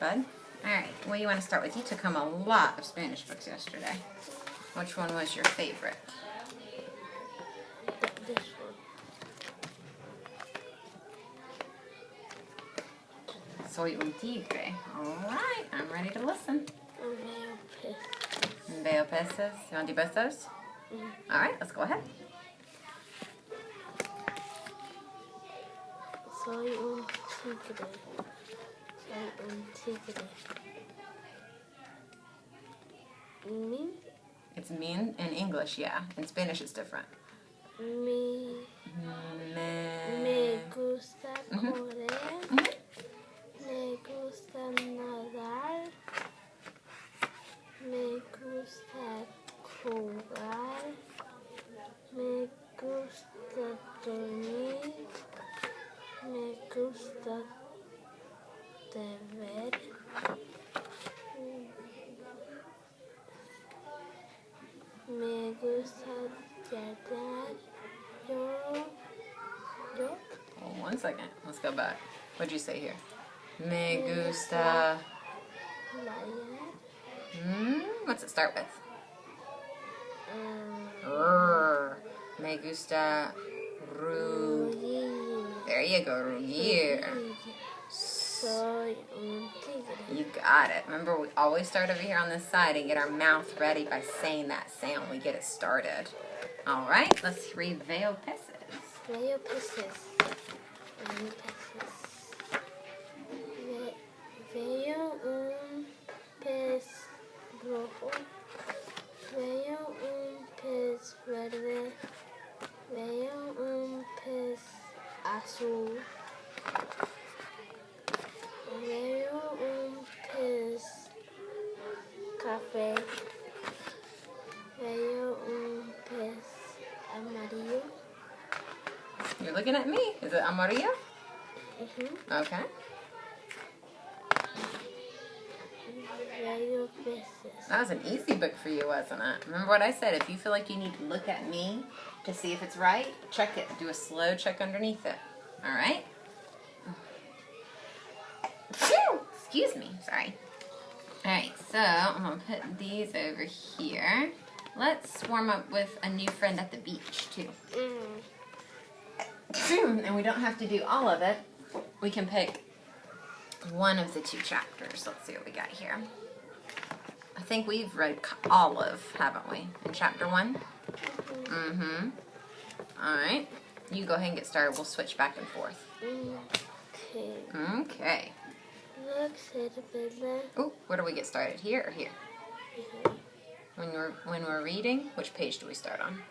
bud. All right, what do you want to start with? You took home a lot of Spanish books yesterday. Which one was your favorite? This one. Soy un tigre. All right, I'm ready to listen. Veo peces. You want to do both those? Mm-hmm. All right, let's go ahead. Soy un tigre. Soy un tigre. Me? It's mean in English, yeah. In Spanish, it's different. Me gusta correr. Me gusta nadar. Me gusta jugar. Me gusta dormir. Me gusta ver. Me gusta llorar. Yo. Oh, 1 second. Let's go back. What'd you say here? Me gusta. What's it start with? Me gusta. There you go, rugir. Soy un tigre. You got it. Remember, we always start over here on this side and get our mouth ready by saying that sound. We get it started. All right, let's read Veo peces. Veo peces. Veo un pez rojo. Veo un pez verde. Veo un pez azul. Veo un pez café. Veo un pez amarillo. You're looking at me. Is it amarillo? Okay. Veo peces. That was an easy book for you, wasn't it? Remember what I said? If you feel like you need to look at me to see if it's right, check it. Do a slow check underneath it. All right? Phew! Excuse me. Sorry. All right, so I'm going to put these over here. Let's warm up with a new friend at the beach, too. And we don't have to do all of it. We can pick one of the 2 chapters. Let's see what we got here. I think we've read Olive, haven't we? In chapter 1? All right. You go ahead and get started. We'll switch back and forth. Okay. Oh, where do we get started? Here or here? When we're reading, which page do we start on?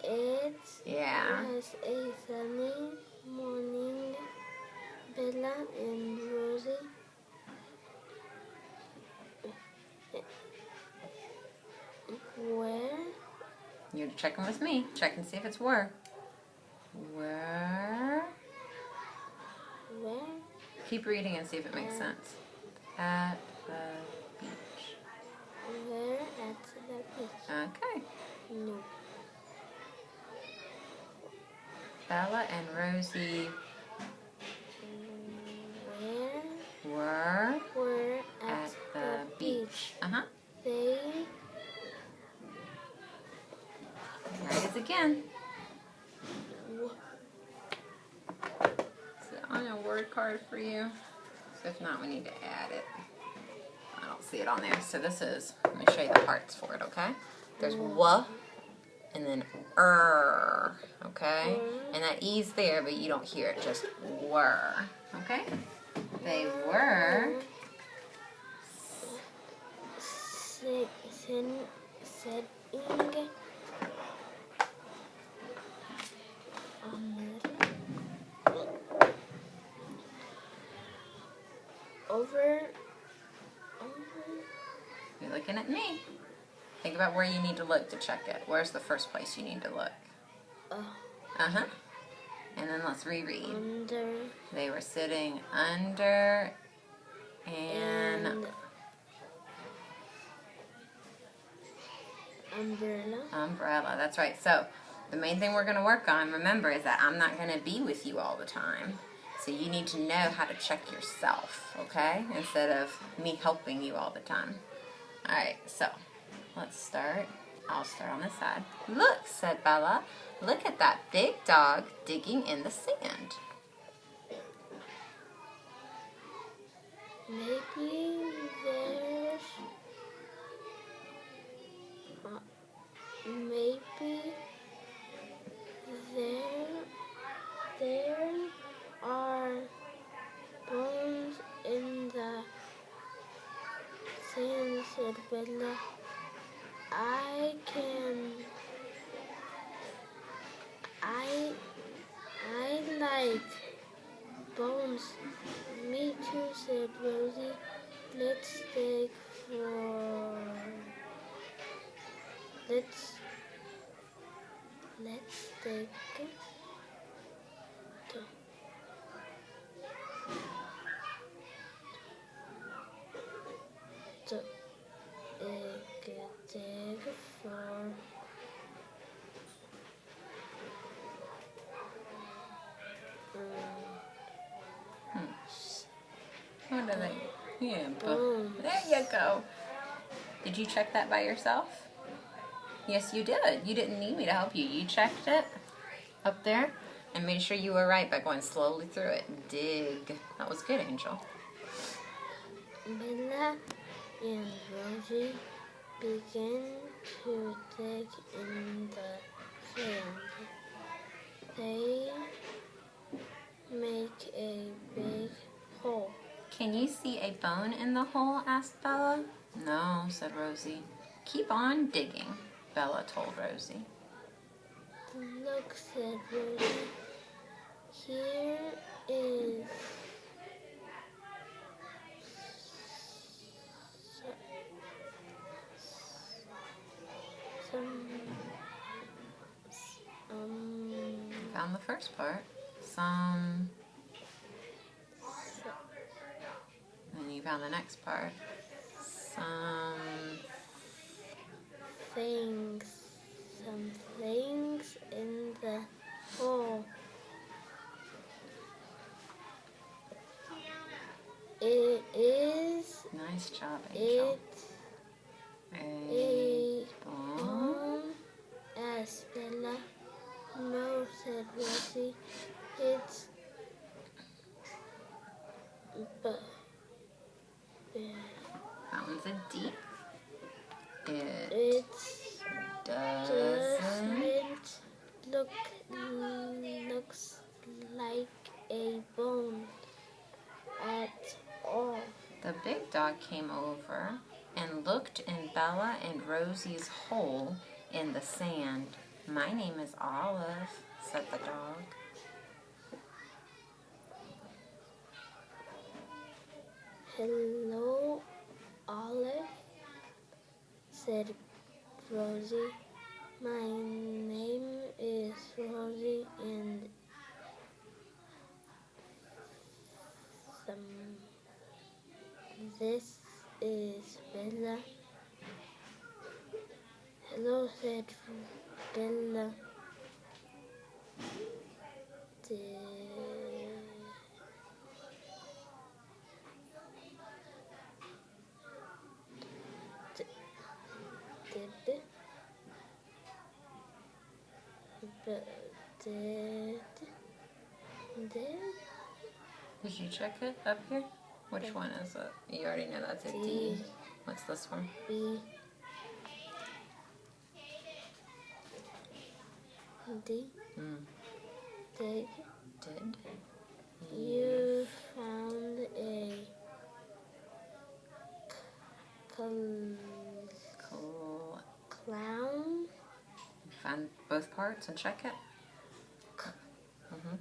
It Yeah. was a sunny morning. Bella and Rosie were. You're checking with me. Check and see if it's were. Were. Keep reading and see if it makes sense. At the beach. Were at the beach. Okay. No. Bella and Rosie were at the beach. Uh-huh. They. There it is again. Is it on a word card for you? So if not, we need to add it. I don't see it on there. So this is, let me show you the parts for it, okay? There's wa and then okay? And that E's there, but you don't hear it, just were, okay? They were sitting over. You're looking at me. Think about where you need to look to check it. Where's the first place you need to look? Uh-huh. And then let's reread. Under. They were sitting under an umbrella. That's right. So the main thing we're going to work on, remember, is that I'm not going to be with you all the time. So you need to know how to check yourself, okay? Instead of me helping you all the time. All right, so let's start. I'll start on this side. Look, said Bella. Look at that big dog digging in the sand. Maybe there's there are bones in the sand, said Bella. I like bones. Me too, said Rosie. Let's dig for let's dig to dig for What are they? Yeah, bones. there you go. Did you check that by yourself? Yes, you did. You didn't need me to help you. You checked it up there and made sure you were right by going slowly through it. Dig. That was good, Angel. Bella and Rosie began to dig in the sand. They make a big hole. Can you see a bone in the hole? Asked Bella. No, said Rosie. Keep on digging, Bella told Rosie. Look, said Rosie. Here is Found the first part. Some. And you found the next part. Some things in the hole. It is. Nice job, Angel. A bone, asked Bella. No, said Rosie. It's That one's a deep. It doesn't looks like a bone at all. The big dog came over and looked in Bella and Rosie's hole in the sand. My name is Olive, said the dog. Hello, Olive, said Rosie. My name is Rosie, and this is Bella. Hello, said Bella. Did you check it up here? Which one is it? You already know that's a D. What's this one? B. D. Dig. Did. You found a clown. Found both parts and check it.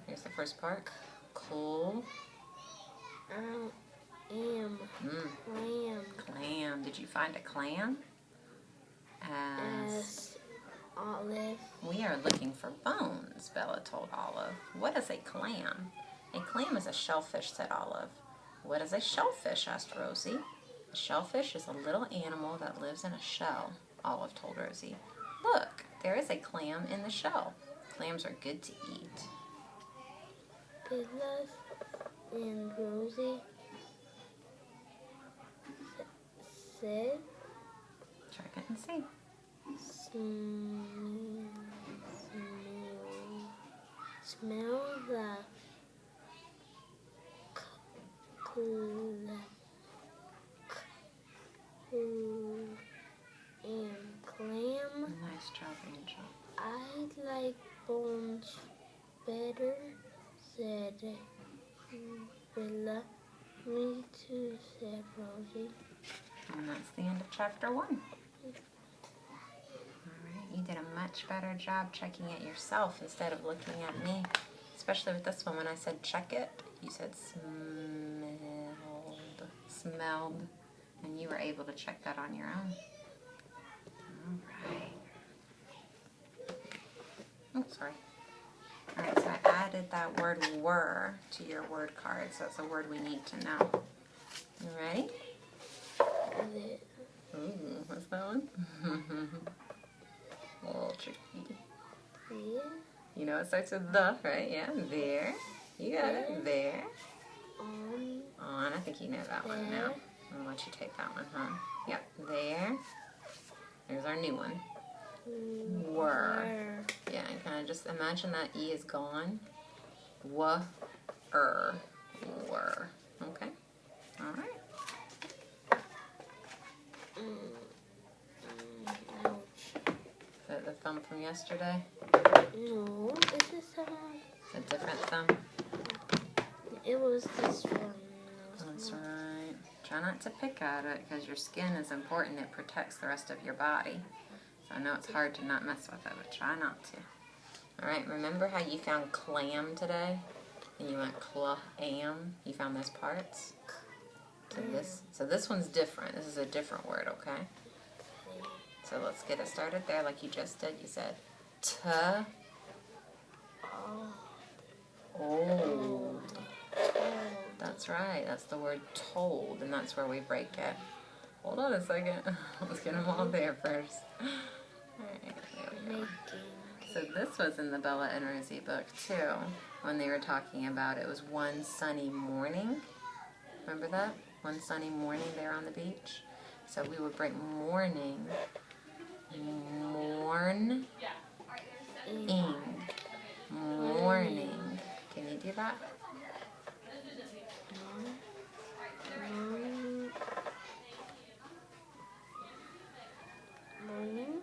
Here's the first part. Cool. Clam. Did you find a clam? As Olive. We are looking for bones, Bella told Olive. What is a clam? A clam is a shellfish, said Olive. What is a shellfish? Asked Rosie. A shellfish is a little animal that lives in a shell, Olive told Rosie. Look, there is a clam in the shell. Clams are good to eat. and Rosie said, Check it and see. Smell the and clam. Nice job, Angel. I like bones better, said Bella. Me too, said Rosie. And that's the end of chapter 1. Alright, you did a much better job checking it yourself instead of looking at me. Especially with this one, when I said check it, you said smelled, and you were able to check that on your own. Alright. Oh, sorry. Alright, so I added that word were to your word card, so it's a word we need to know. You ready? Ooh, what's that one? A little tricky. Yeah. You know it starts with the, right? Yeah, there. You got it. There. On. I think you know that one now. I'll let you take that one home. Yep, there. There's our new one. Were. Yeah, and kind of just imagine that E is gone. Were. Were. Okay? Alright. Ouch. Is that the thumb from yesterday? No, this is A different thumb? It was this one. That's right. Try not to pick at it because your skin is important. It protects the rest of your body. So I know it's hard to not mess with it, but try not to. Alright, remember how you found clam today? And you went clam? You found those parts? So this one's different. This is a different word, okay? So let's get it started there like you just did. You said old. That's right. That's the word told, and that's where we break it. Hold on a second. Let's get them all there first. Alright, there we go. So this was in the Bella and Rosie book too, when they were talking about it was one sunny morning. Remember that? One sunny morning there on the beach. So we would break morning. Morning. Morning. Can you do that? Morning.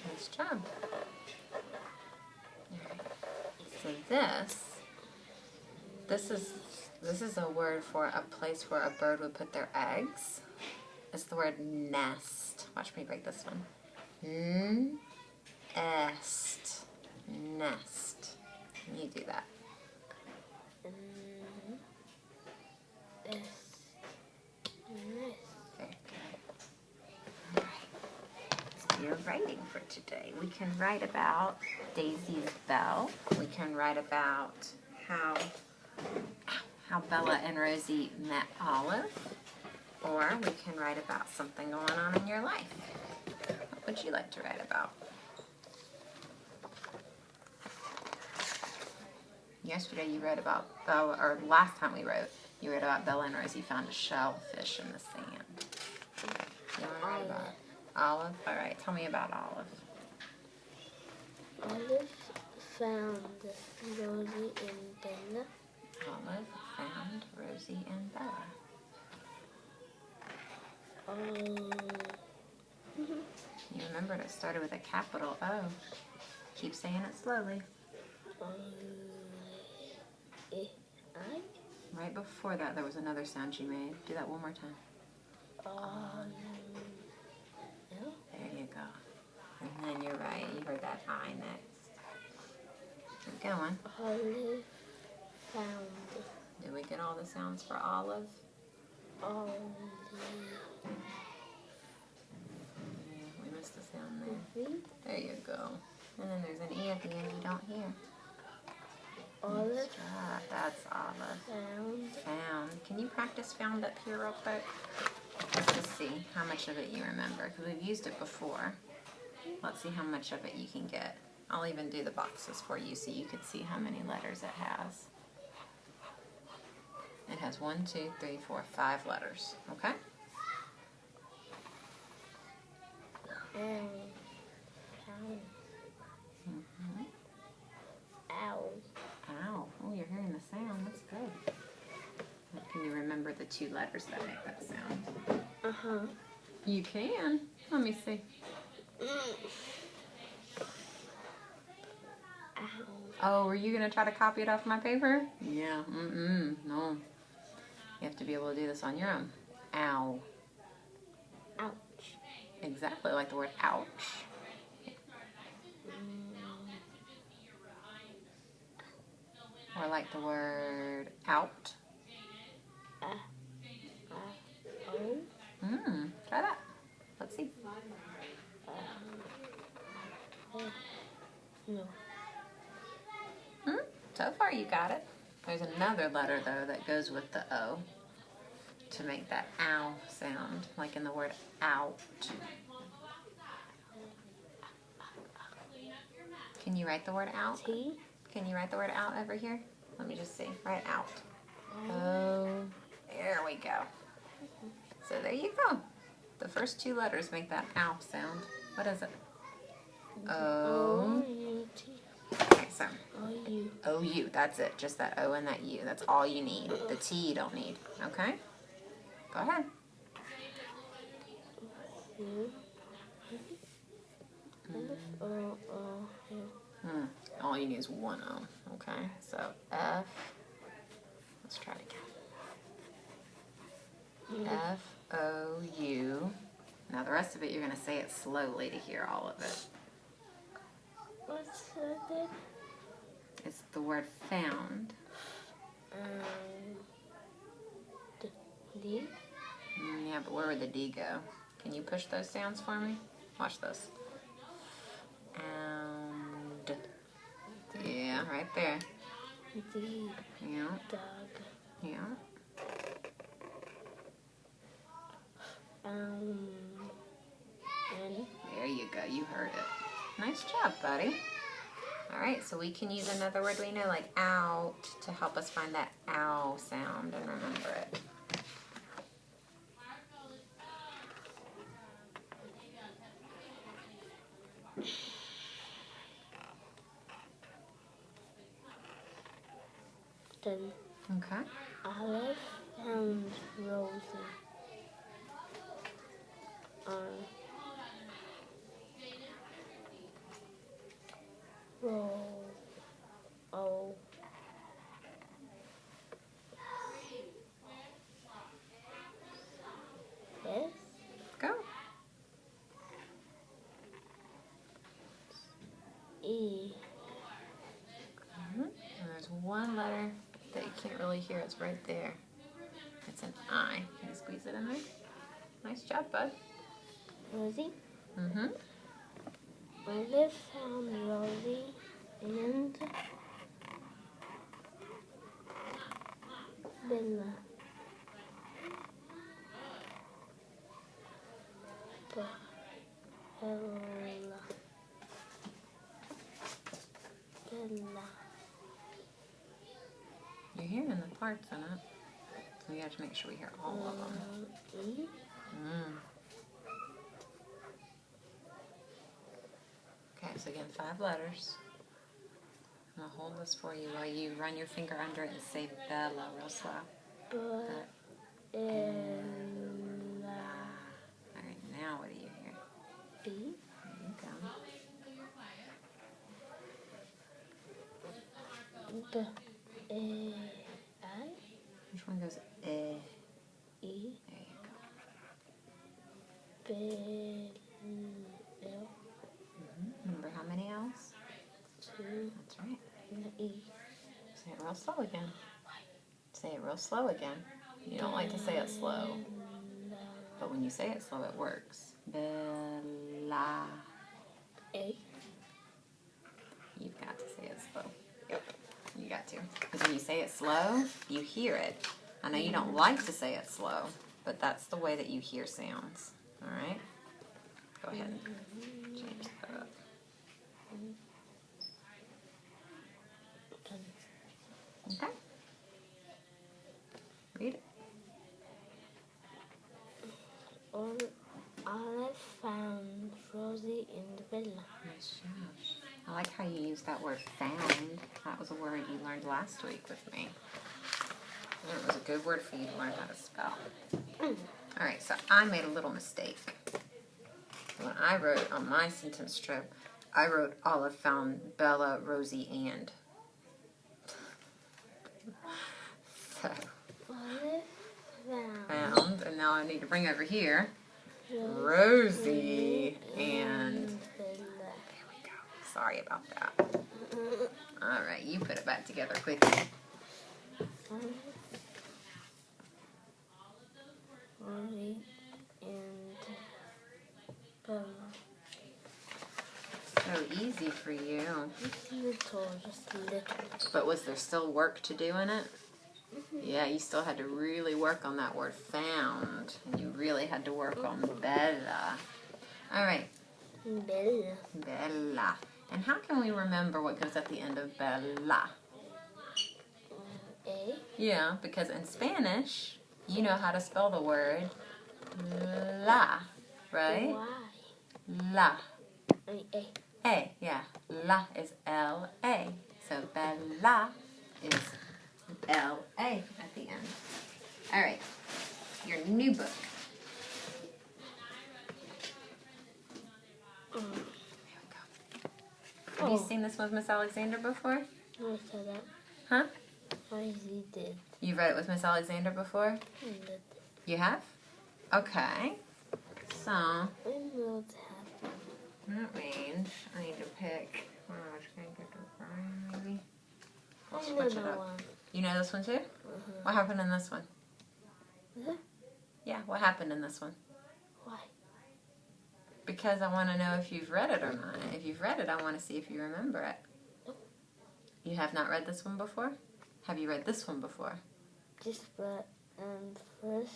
Nice job. So this is a word for a place where a bird would put their eggs. It's the word nest. Watch me break this one. Nest. Can you do that? Very good. Alright. So you're writing for today. We can write about Daisy's bell. We can write about how Bella and Rosie met Olive. Or we can write about something going on in your life. What would you like to write about? Yesterday you wrote about Bella, or last time we wrote, you wrote about Bella and Rosie found a shellfish in the sand. You want to write about Olive? All right, tell me about Olive. Olive found Rosie and Bella. Olive found Rosie and Bella. You remembered it started with a capital O. Keep saying it slowly. Right before that, there was another sound you made. Do that one more time. There you go. And then you're right. You heard that I next. Keep going. Olive found. Did we get all the sounds for olive? Olive. Yeah, we missed a sound there. There you go. And then there's an E at the end you don't hear. Olive. That's olive. Found. Can you practice found up here real quick? Let's just see how much of it you remember, because we've used it before. Let's see how much of it you can get. I'll even do the boxes for you so you can see how many letters it has. It has 1, 2, 3, 4, 5 letters, okay? Found. Mm-hmm. Ow. Ow. Oh, you're hearing the sound. That's good. Can you remember the 2 letters that make that sound? Uh-huh. You can. Let me see. Ow. Oh, were you going to try to copy it off my paper? Yeah. No. You have to be able to do this on your own. Ow. Ouch. Exactly like the word ouch. Or like the word out. Oh. Try that. Let's see. No. So far you got it. There's another letter though that goes with the O to make that ow sound, like in the word out. Can you write the word out? T. Can you write the word out over here? Let me just see. Write out. Oh, there we go. So there you go. The first 2 letters make that ow sound. What is it? O. O-U-T. Okay, so O-U. O-U. That's it. Just that O and that U. That's all you need. The T you don't need. Okay? Go ahead. U. F-O-O-U. All you need is 1 O. Okay? So F. Let's try it again. F-O-U. Now the rest of it, you're going to say it slowly to hear all of it. What's that? It's the word found. D. Yeah, but where would the D go? Can you push those sounds for me? Watch this. And. Yeah, right there. D. Yeah, Dog. yeah. N. There you go. You heard it. Nice job, buddy. All right, so we can use another word we know, like out, to help us find that ow sound and remember it. Then Okay. Olive found Rosie. O. S. Go. E. And there's one letter that you can't really hear. It's right there. It's an I. Can you squeeze it in there? Nice job, bud. Rosie. Mm-hmm. Olive found Rosie and Bella. Bella. You're hearing the parts in it. We have to make sure we hear all of them. E. Okay, so again, 5 letters. I'm going to hold this for you while you run your finger under it and say Bella real slow. Bella. All right, now what do you hear? B. There you go. I. Which one goes eh? E. There you go. Bella. Remember how many L's? 2. That's right. And E. Say it real slow again. Say it real slow again. You don't like to say it slow, but when you say it slow, it works. Bella. A. You've got to say it slow. Yep. You got to. Because when you say it slow, you hear it. I know you don't like to say it slow, but that's the way that you hear sounds. All right? Go ahead and change that up. Okay. Read it. Olive found Rosie in the villa. Nice job. I like how you use that word found. That was a word you learned last week with me. And it was a good word for you to learn how to spell. All right, so I made a little mistake. When I wrote on my sentence strip, I wrote Olive found Bella, Rosie, and. So, Olive found, and now I need to bring over here Rosie and. Bella. There we go. Sorry about that. All right, you put it back together quickly. Rosie and Bella. So easy for you. Just a little. But was there still work to do in it? Yeah, you still had to really work on that word found. You really had to work on Bella. All right. Bella. Bella. And how can we remember what goes at the end of Bella? A. Yeah, because in Spanish, you know how to spell the word la, right? Y. La. A. A, yeah. La is L-A. So Bella is L-A at the end. All right. Your new book. There we go. Have you seen this with Miss Alexander before? I saw that. Huh? I did. You read it with Miss Alexander before? You have? Okay. So, I know what happened. that means I need to pick. Maybe. I'll I switch know it that up. one. You know this one too? What happened in this one? Yeah, what happened in this one? Why? Because I want to know if you've read it or not. If you've read it, I want to see if you remember it. You have not read this one before? Have you read this one before? Just but first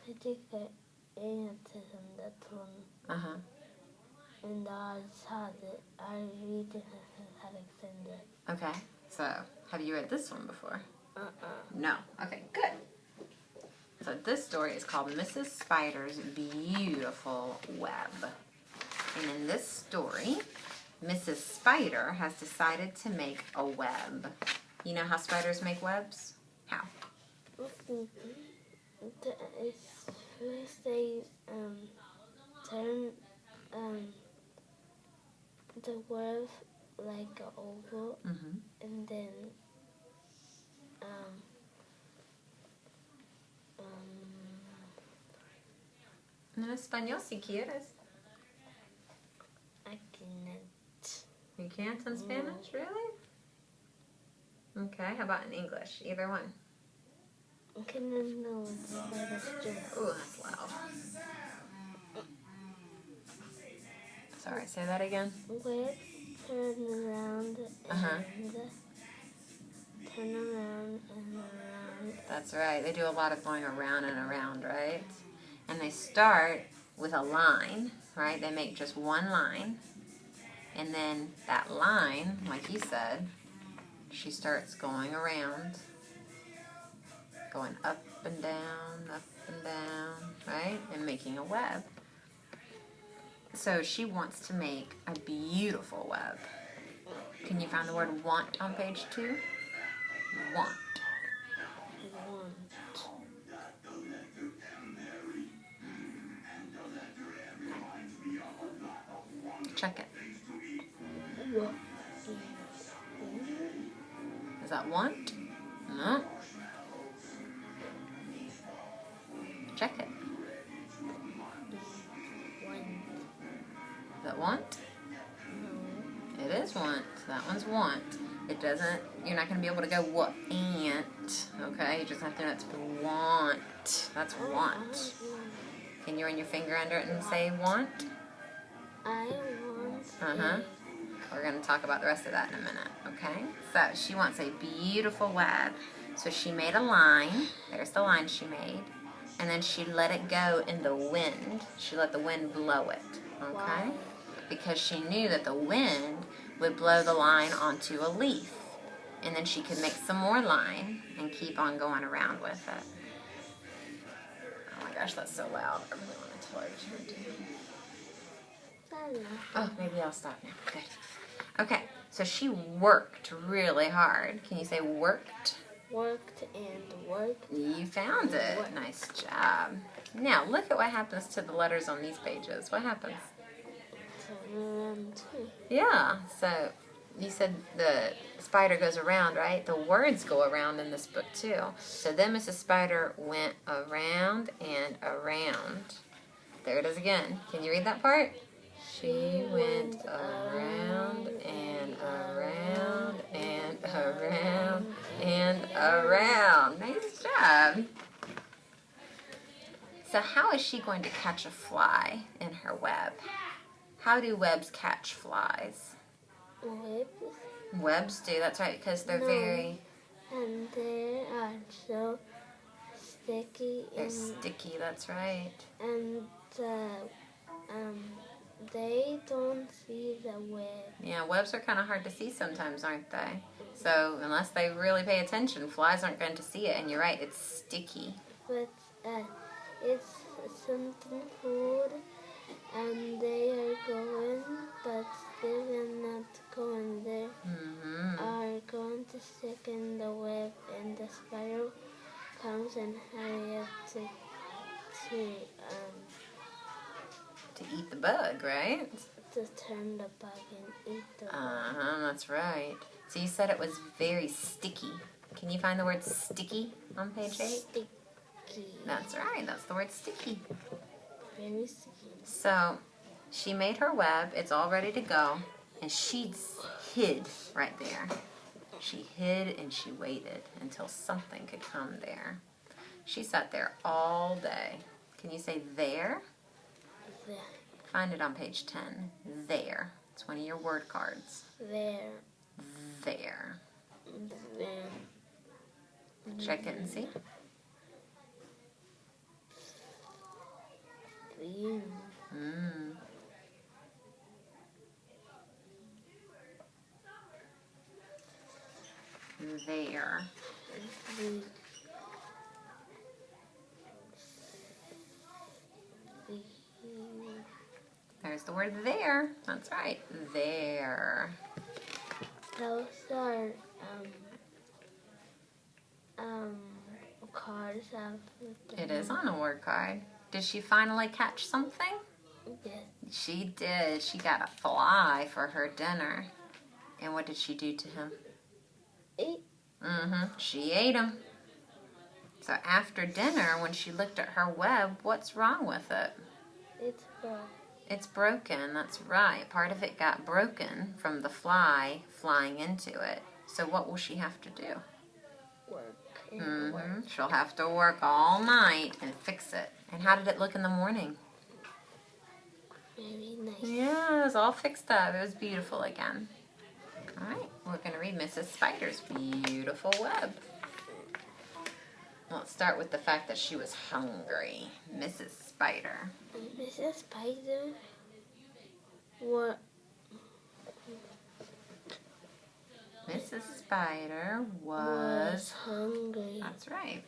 I think I answered that one. Uh-huh. And I saw it. I read it as Alexander. Okay. So, have you read this one before? Uh-uh. No. Okay, good. So this story is called Mrs. Spider's Beautiful Web. And in this story, Mrs. Spider has decided to make a web. You know how spiders make webs? How? First they turn the web like an oval, Mm-hmm. and then En español, si quieres. I cannot. You can't in Spanish, really? Okay, how about in English? Either one. I cannot know what the spider's doing. Ooh, that's loud. Sorry, say that again. Webs turn around and turn around and around. That's right. They do a lot of going around and around, right? And they start with a line, right? They make just one line. And then that line, like you said, she starts going around, going up and down, right? And making a web. So she wants to make a beautiful web. Can you find the word want on page 2? Want. Check it. Is that want? No. Check it. Is that want? No. It is want. That one's want. It doesn't, you're not going to be able to go what ant, okay? You just have to know it's want. That's want. Can you run your finger under it and say want? I want Uh-huh. We're going to talk about the rest of that in a minute, okay? So she wants a beautiful web. So she made a line. There's the line she made. And then she let it go in the wind. She let the wind blow it. Okay? Why? Because she knew that the wind would blow the line onto a leaf. And then she could make some more line and keep on going around with it. Oh my gosh, that's so loud. I really want to tell her to turn down. Oh, maybe I'll stop now. Good. Okay, so she worked really hard. Can you say worked? Worked and worked. You found it. Worked. Nice job. Now, look at what happens to the letters on these pages. What happens? Turn around too. Yeah, so you said the spider goes around, right? The words go around in this book too. So then Mrs. Spider went around and around. There it is again. Can you read that part? She went around and around and around and around. Nice job. So how is she going to catch a fly in her web? How do webs catch flies? Webs. Webs do, that's right, because they're No. very... And they are so sticky. They're sticky, that's right. And they don't see the web. Yeah, webs are kind of hard to see sometimes, aren't they? So unless they really pay attention, flies aren't going to see it. And you're right, it's sticky. But it's something food, and they are going, but they will not go in there. Are going to stick in the web, and the spider comes and hurry up to eat the bug, right? to turn the bug and eat the bug. That's right. So you said it was very sticky. Can you find the word sticky on page 8? Sticky. That's right, that's the word sticky. Very sticky. So she made her web, it's all ready to go, and she hid right there. She hid and she waited until something could come there. She sat there all day. Can you say there? There. Find it on page 10. There. It's one of your word cards. There. There. There. Check it and see. There. There. There's the word there. That's right. There. Those are cards of It is on a word card. Did she finally catch something? Yes. She did. She got a fly for her dinner. And what did she do to him? Eat. She ate him. So after dinner, when she looked at her web, what's wrong with it? It's broke. It's broken, that's right. Part of it got broken from the fly flying into it. So what will she have to do? Work. And work. She'll have to work all night and fix it. And how did it look in the morning? Very nice. Yeah, it was all fixed up. It was beautiful again. All right, we're going to read Mrs. Spider's beautiful web. Let's start with the fact that she was hungry. Mrs. Spider. Mrs. Spider what? Mrs. Spider was hungry. That's right.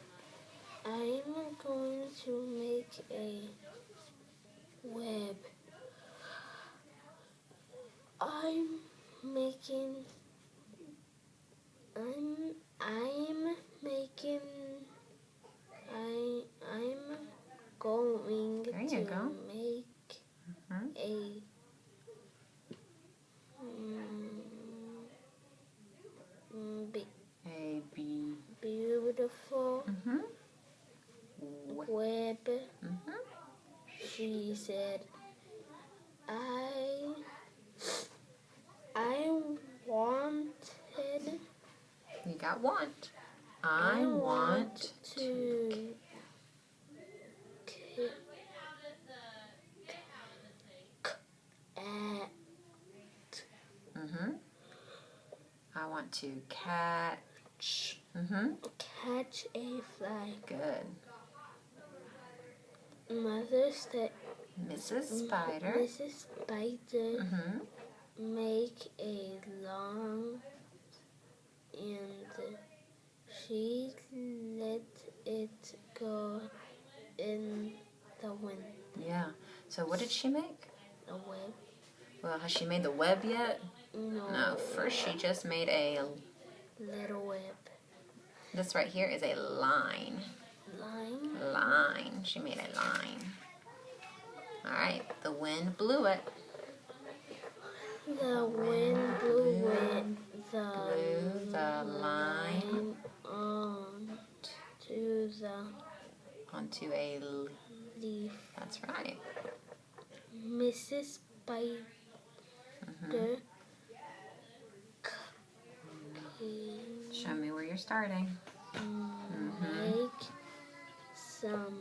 I'm going to make a web. I'm making going There you to go. make a A, B. beautiful web. She said, I wanted. You got want. I want to I want to catch. catch a fly. Good. Mrs. Spider. Mrs. Spider Mm-hmm. make a long and she let it go in the wind. Yeah. So what did she make? A web? Well, has she made the web yet? No. No. First, she just made a... Little web. This right here is a line. Line? Line. She made a line. All right. The wind blew it. The wind blew it. Blew the line onto a leaf. That's right. Mrs. Spider Show me where you're starting. Make some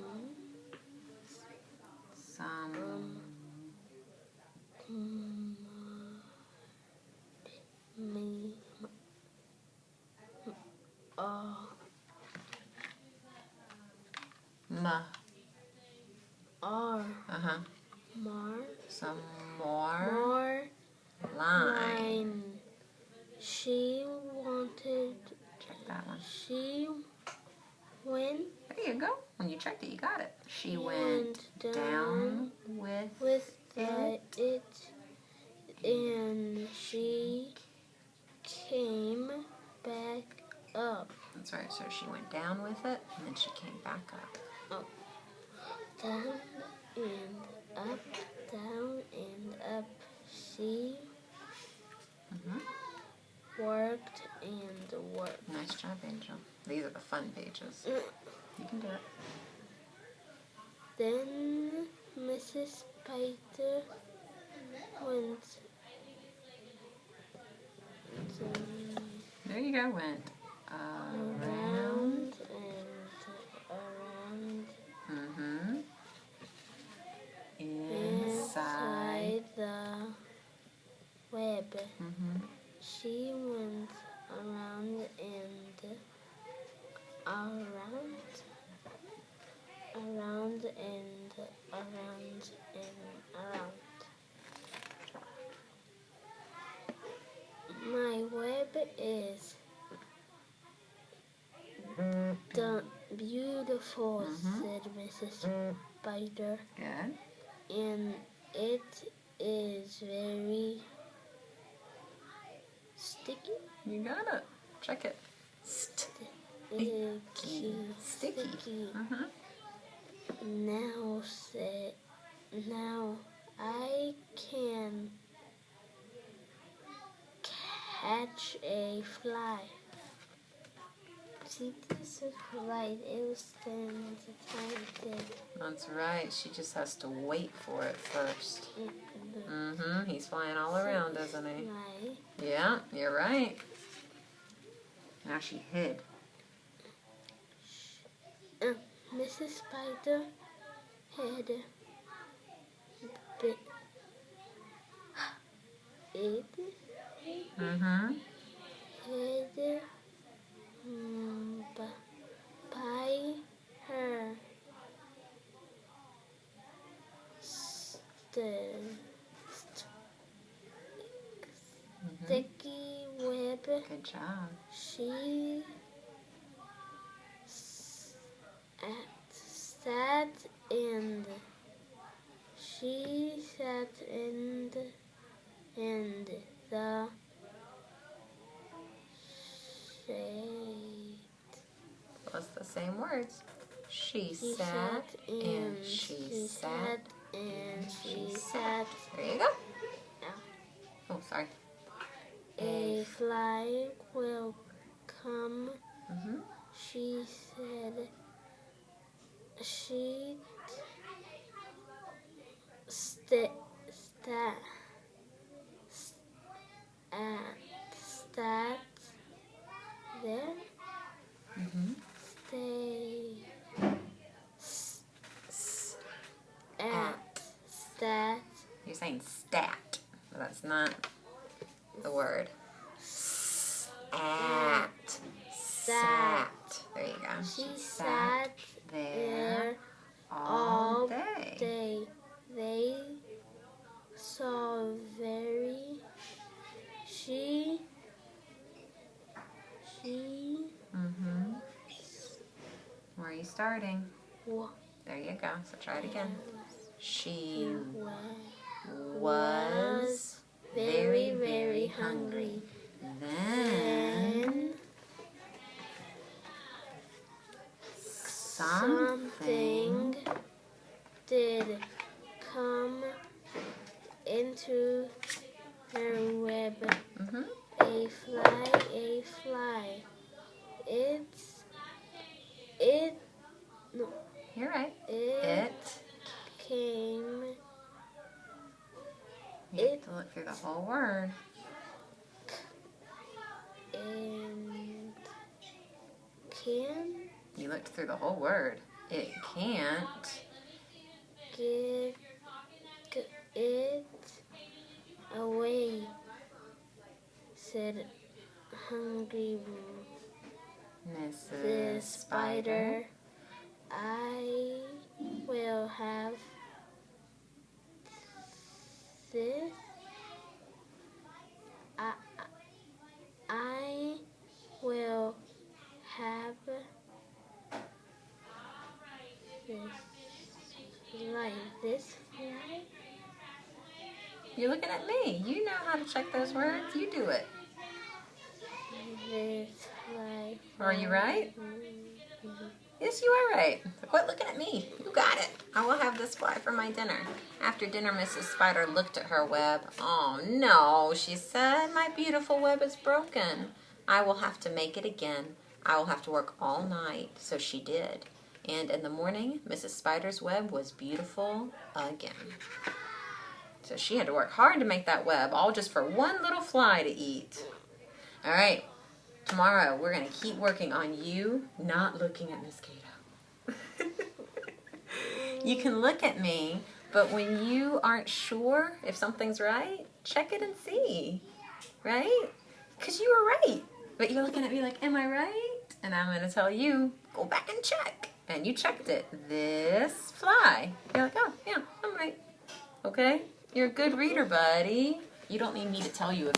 some more more line. She wanted. Check that one. She went. There you go. When you checked it, you got it. She went down with it, and she came back up. That's right. So she went down with it, and then she came back up. Up, down and up, down and up. She worked and worked. Nice job, Angel. These are the fun pages. You can do it. Then Mrs. Spider went. There you go. Went around and around. Inside the web. She went around and around and around and around. My web is done beautiful, said Mrs. Spider. Good. And it is very sticky. You got it. Check it. Sticky. Sticky. Now I can catch a fly. See, this is right. It was standing at the time. That's right. She just has to wait for it first. He's flying all around, doesn't he? Right. Yeah, you're right. Now she hid. Mrs. Spider had hid by her sticky web. Good job. She sat in the shade. What's the same words? She sat and she sat and she sat. There you go. Oh, sorry. A fly will come, she said. She sat there. You're saying stat, but that's not the word. Sat. sat. There you go. She sat there all day. They saw very. She. Where are you starting? There you go. So try it again. She was very, very hungry. Then something did come into her web. A fly. You're right. It came. You have to look through the whole word. And can. You looked through the whole word. It can't. Get it away, said hungry Mrs. Spider. I will have this. I will have this like this fly. You're looking at me. You know how to check those words. You do it. This fly. Are you right? Yes, you are right. Quit looking at me. You got it. I will have this fly for my dinner. After dinner, Mrs. Spider looked at her web. Oh, no, she said. My beautiful web is broken. I will have to make it again. I will have to work all night. So she did. And in the morning, Mrs. Spider's web was beautiful again. So she had to work hard to make that web, all just for one little fly to eat. All right. Tomorrow, we're going to keep working on you not looking at Miss Cato. You can look at me, but when you aren't sure if something's right, check it and see, right? Because you were right. But you're looking at me like, am I right? And I'm going to tell you, go back and check. And you checked it. This fly. You're like, oh, yeah, I'm right. Okay? You're a good reader, buddy. You don't need me to tell you if